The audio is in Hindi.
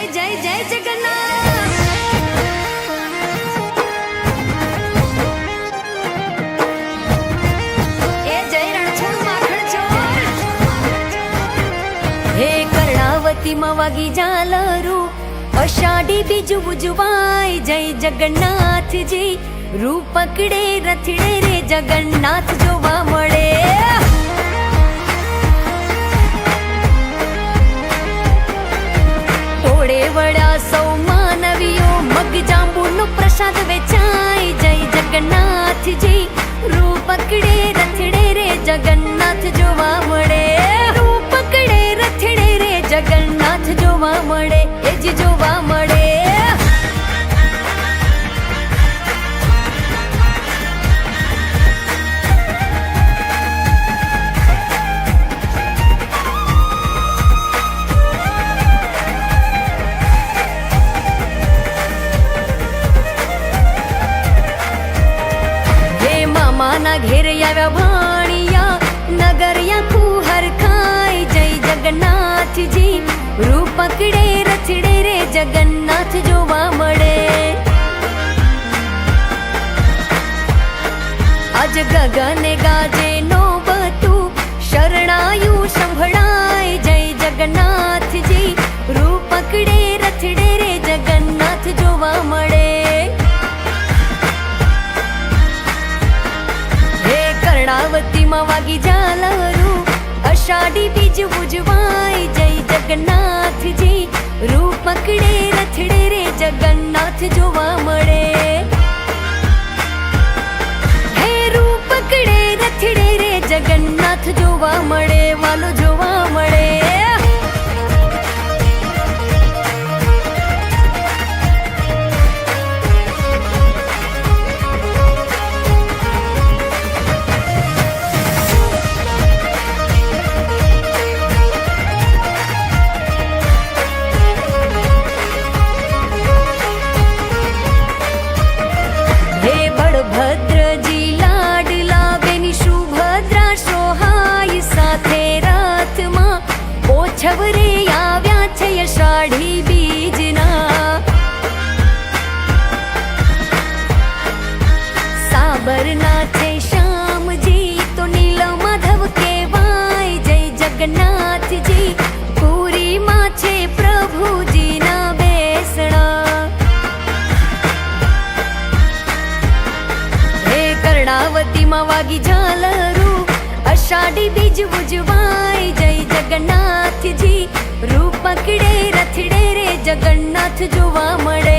जय जय जय जगन्नाथ। ए जय रणछोड़ माखण चोर। हे कर्णावती में वागी झालरू अषाढ़ी बीजू उजवाय जय जगन्नाथ जी। रूप पकड़े रथड़े रे जगन्नाथ जोवा मळे। टोळे वळ्या सौ मानवीओ मग जांबूनो प्रसाद वेचाय जय जगन्नाथ जी। रूप पकड़े रथड़े रे जगन्नाथ जोवा मळे। रूप पकड़े रथड़े रे जगन्नाथ जोवा मळे। ए जी जोवा मळे। माना घेर याव्या भाणिया नगरिया कुहर खाय जय जगन्नाथ जी। रूप पकड़े रथड़े रे जगन्नाथ जोवा मळे। आज गगने गाजे नौबतू शरणायु संभळाय जय जगन्नाथ जी। रूप पकड़े रथड़े रे जगन्नाथ जोवा मळे। कर्णावती में वागी झालरू अषाढ़ी बीज उजवाय जय जगन्नाथ जी। रूप पकड़े रथड़े रे जगन्नाथ जोवा मळे। हे रूप पकड़े रथड़े रे जगन्नाथ जोवा मळे। वालो जोवा मळे। भद्र जी लाडला बेनी सुभद्रा सोहाय साथे रात मा ओछवरे आव्या छे अषाढ़ी बीजना। साबरनाथे श्याम जी तो नील माधव केवाय जय जगन्नाथ जी। पूरी माछे प्रभु जी ना बेसणा। कर्णावती में वागी झालरू अषाढ़ी बीज उजवाय जय जगन्नाथ जी। रूप पकड़े रथड़े रे जगन्नाथ जोवा मळे।